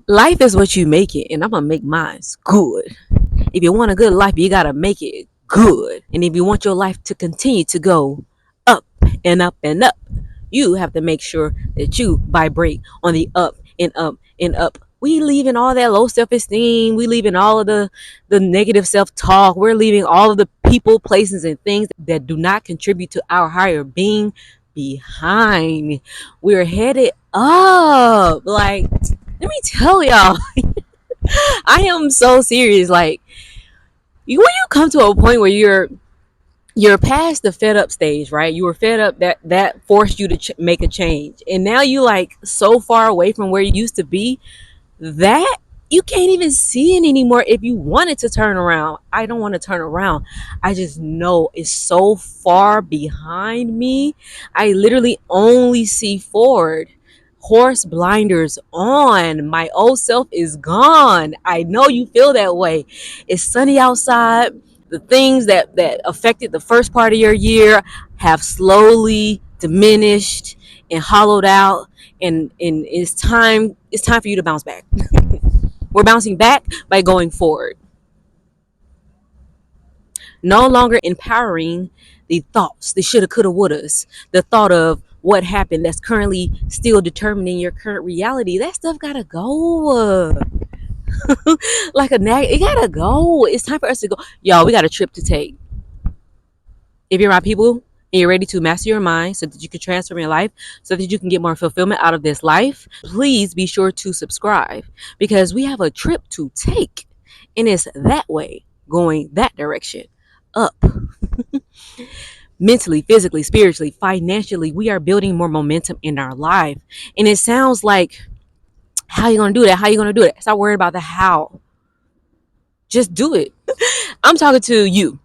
Life is what you make it, and I'm gonna make mine good. If you want a good life, you gotta make it good. And if you want your life to continue to go up and up and up, you have to make sure that you vibrate on the up and up and up. We leaving all that low self-esteem. We leaving all of the negative self-talk. We're leaving all of the people, places, and things that do not contribute to our higher being behind. We're headed up. Like, let me tell y'all, I am so serious. Like, when you come to a point where you're past the fed up stage, right? You were fed up that forced you to make a change, and now you like so far away from where you used to be that you can't even see it anymore. If you wanted to turn around, I don't want to turn around. I just know it's so far behind me. I literally only see forward. Horse blinders on. My old self is gone. I know you feel that way. It's sunny outside. The things that affected the first part of your year have slowly diminished and hollowed out, and it's time for you to bounce back. We're bouncing back by going forward, no longer empowering the thoughts, the shoulda, coulda, wouldas, the thought of what happened that's currently still determining your current reality. That stuff gotta go. Like a nag, it gotta go. It's time for us to go. Y'all, we got a trip to take. If you're my people and you're ready to master your mind so that you can transform your life, so that you can get more fulfillment out of this life, please be sure to subscribe, because we have a trip to take, and it's that way, going that direction, up. Mentally, physically, spiritually, financially, we are building more momentum in our life. And it sounds like, how you gonna do that? How you gonna do it? Stop worrying about the how. Just do it. I'm talking to you.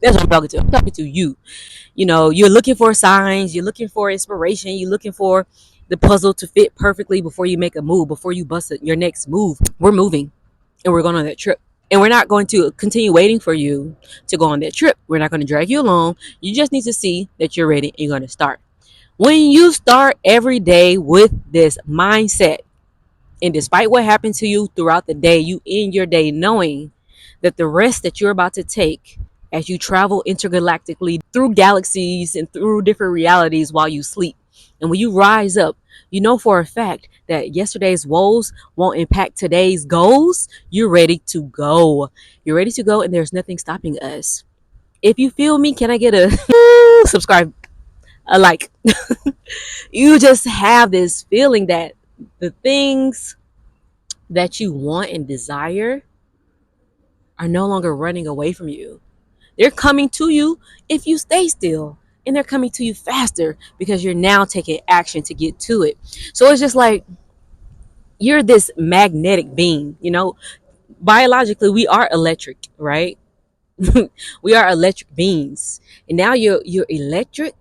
That's what I'm talking to. I'm talking to you. You're looking for signs, you're looking for inspiration, you're looking for the puzzle to fit perfectly before you make a move, before you bust your next move. We're moving, and we're going on that trip. And we're not going to continue waiting for you to go on that trip. We're not going to drag you along. You just need to see that you're ready, and you're going to start. When you start every day with this mindset, and despite what happened to you throughout the day, you end your day knowing that the rest that you're about to take as you travel intergalactically through galaxies and through different realities while you sleep. And when you rise up, you know for a fact that yesterday's woes won't impact today's goals. You're ready to go. You're ready to go, and there's nothing stopping us. If you feel me, can I get a subscribe, a like? You just have this feeling that the things that you want and desire are no longer running away from you. They're coming to you if you stay still. And they're coming to you faster because you're now taking action to get to it. So it's just like you're this magnetic being, Biologically, we are electric, right? We are electric beings. And now you're electric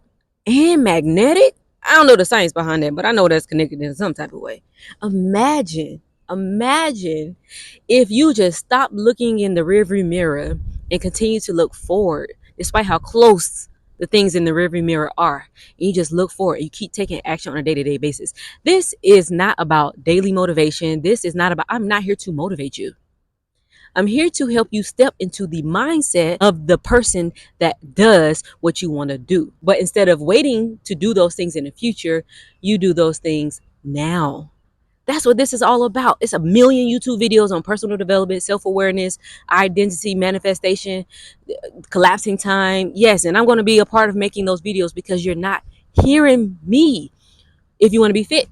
and magnetic. I don't know the science behind that, but I know that's connected in some type of way. Imagine if you just stop looking in the rearview mirror and continue to look forward, despite how close the things in the rearview mirror are. And you just look forward and you keep taking action on a day-to-day basis. This is not about daily motivation. This is not about, I'm not here to motivate you. I'm here to help you step into the mindset of the person that does what you want to do. But instead of waiting to do those things in the future, you do those things now. That's what this is all about. It's a million YouTube videos on personal development, self-awareness, identity, manifestation, collapsing time. Yes, and I'm going to be a part of making those videos because you're not hearing me. If you want to be fit,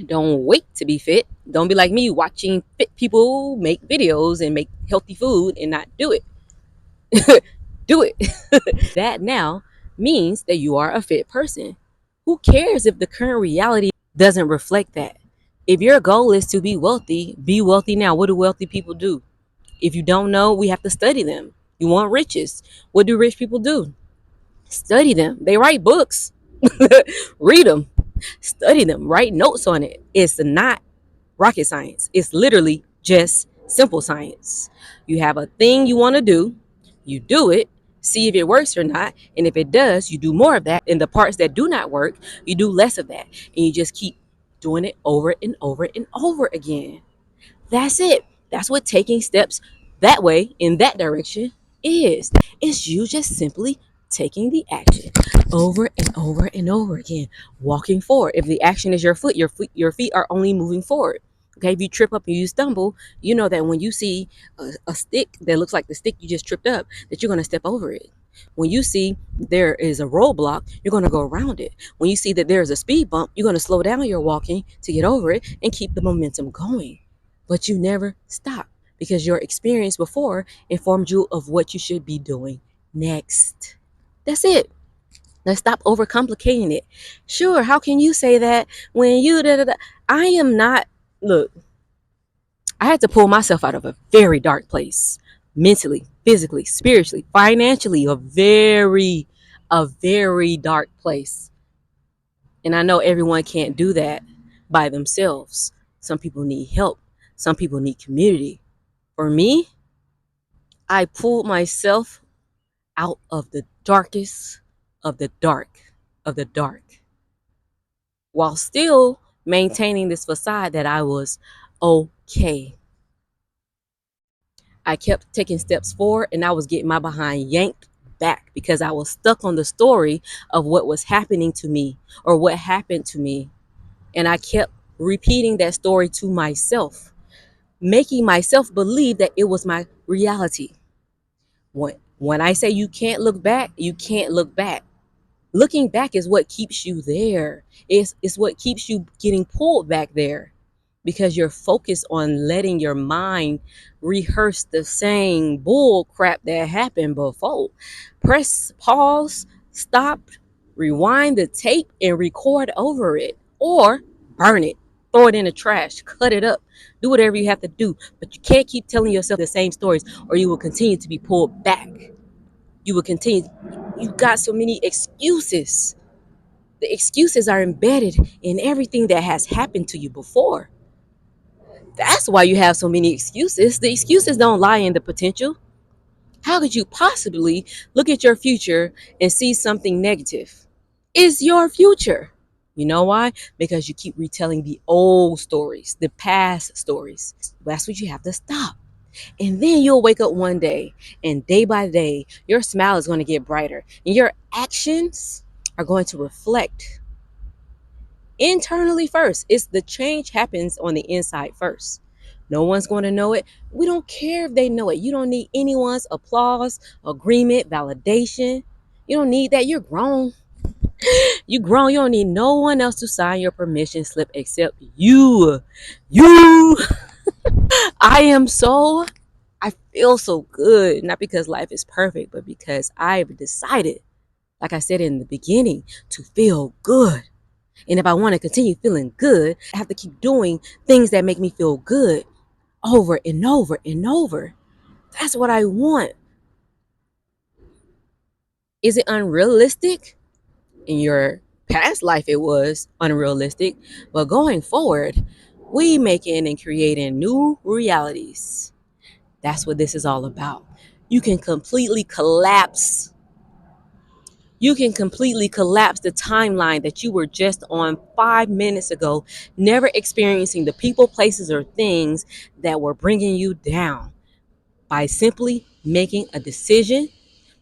don't wait to be fit. Don't be like me watching fit people make videos and make healthy food and not do it. Do it. That now means that you are a fit person. Who cares if the current reality doesn't reflect that? If your goal is to be wealthy now. What do wealthy people do? If you don't know, we have to study them. You want riches. What do rich people do? Study them. They write books. Read them. Study them. Write notes on it. It's not rocket science. It's literally just simple science. You have a thing you want to do. You do it. See if it works or not. And if it does, you do more of that. And the parts that do not work, you do less of that. And you just keep doing it over and over and over again. That's it. That's what taking steps that way in that direction is. It's you just simply taking the action over and over and over again, walking forward. If the action is your feet are only moving forward. Okay, if you trip up and you stumble, you know that when you see a stick that looks like the stick you just tripped up, that you're going to step over it. When you see there is a roadblock, you're going to go around it. When you see that there's a speed bump, you're going to slow down your walking to get over it and keep the momentum going. But you never stop because your experience before informed you of what you should be doing next. That's it. Let's stop overcomplicating it. Sure, how can you say that when you da, da, da? I am not. Look, I had to pull myself out of a very dark place, mentally, physically, spiritually, financially, a very dark place. And I know everyone can't do that by themselves. Some people need help. Some people need community. For me, I pulled myself out of the darkest of the dark of the dark while still maintaining this facade that I was okay. I kept taking steps forward and I was getting my behind yanked back because I was stuck on the story of what was happening to me or what happened to me. And I kept repeating that story to myself, making myself believe that it was my reality. When I say you can't look back, you can't look back. Looking back is what keeps you there. It's what keeps you getting pulled back there because you're focused on letting your mind rehearse the same bull crap that happened before. Press pause, stop, rewind the tape, and record over it, or burn it, throw it in the trash, cut it up, do whatever you have to do. But you can't keep telling yourself the same stories, or you will continue to be pulled back. You will continue. You got so many excuses. The excuses are embedded in everything that has happened to you before. That's why you have so many excuses. The excuses don't lie in the potential. How could you possibly look at your future and see something negative? It's your future. You know why? Because you keep retelling the old stories, the past stories. That's what you have to stop. And then you'll wake up one day, and day by day, your smile is going to get brighter, and your actions are going to reflect internally first. It's the change happens on the inside first. No one's going to know it. We don't care if they know it. You don't need anyone's applause, agreement, validation. You don't need that. You're grown. You grown. You don't need no one else to sign your permission slip except you. You. I am so I feel so good, not because life is perfect, but because I've decided, like I said in the beginning, to feel good. And if I want to continue feeling good, I have to keep doing things that make me feel good over and over and over. That's what I want. Is it unrealistic? In your past life, it was unrealistic. But going forward, we making and creating new realities. That's what this is all about. You can completely collapse You can completely collapse the timeline that you were just on 5 minutes ago, never experiencing the people, places, or things that were bringing you down by simply making a decision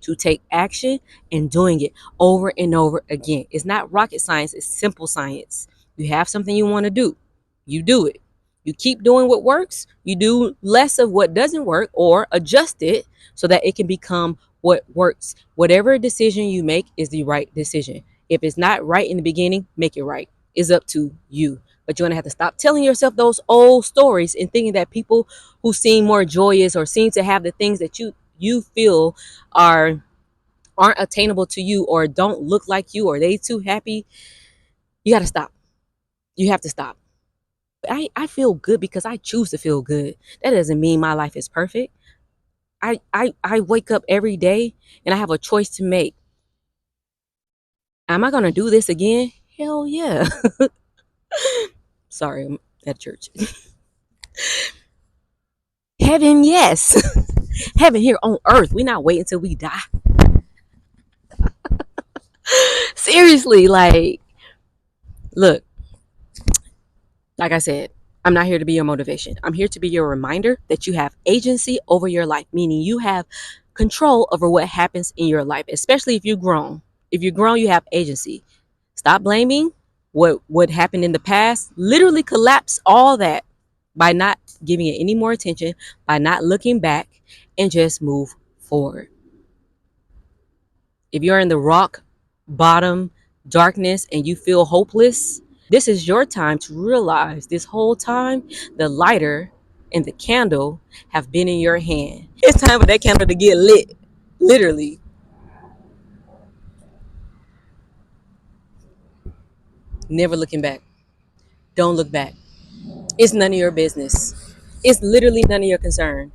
to take action and doing it over and over again. It's not rocket science, it's simple science. You have something you want to do, you do it. You keep doing what works, you do less of what doesn't work or adjust it so that it can become what works. Whatever decision you make is the right decision. If it's not right in the beginning, make it right. It's up to you. But you're going to have to stop telling yourself those old stories and thinking that people who seem more joyous or seem to have the things that you feel are aren't attainable to you or don't look like you or they too happy. You got to stop. You have to stop. I feel good because I choose to feel good. That doesn't mean my life is perfect. I wake up every day and I have a choice to make. Am I going to do this again? Hell yeah. Sorry, I'm at church. Heaven, yes. Heaven here on earth. We're not waiting until we die. Seriously, like, look, like I said, I'm not here to be your motivation. I'm here to be your reminder that you have agency over your life, meaning you have control over what happens in your life, especially if you've grown. If you're grown, you have agency. Stop blaming what happened in the past. Literally collapse all that by not giving it any more attention, by not looking back, and just move forward. If you're in the rock bottom darkness and you feel hopeless, this is your time to realize this whole time the lighter and the candle have been in your hand. It's time for that candle to get lit. Literally. Never looking back. Don't look back. It's none of your business. It's literally none of your concern.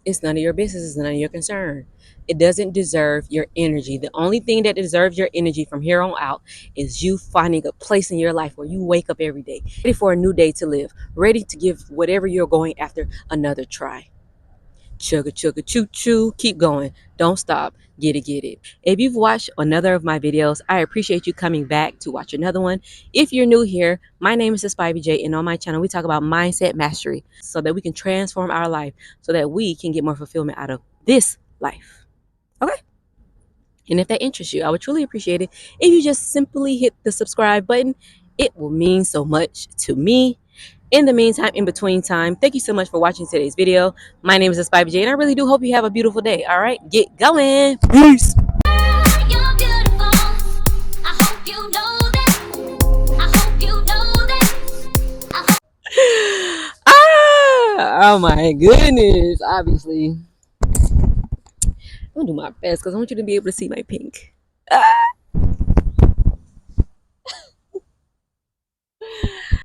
It's none of your business. It's none of your concern. It doesn't deserve your energy. The only thing that deserves your energy from here on out is you finding a place in your life where you wake up every day, ready for a new day to live, ready to give whatever you're going after another try. Chugga chugga choo choo. Keep going. Don't stop. Get it, get it. If you've watched another of my videos, I appreciate you coming back to watch another one. If you're new here, my name is Spivey J, and on my channel, we talk about mindset mastery so that we can transform our life so that we can get more fulfillment out of this life. Okay? And if that interests you, I would truly appreciate it if you just simply hit the subscribe button. It will mean so much to me. In the meantime, in between time, thank you so much for watching today's video. My name is Spivey J, and I really do hope you have a beautiful day. All right, get going. Peace. You're beautiful. I hope you know that. I hope you know that. Oh my goodness. Obviously, I'm gonna do my best because I want you to be able to see my pink.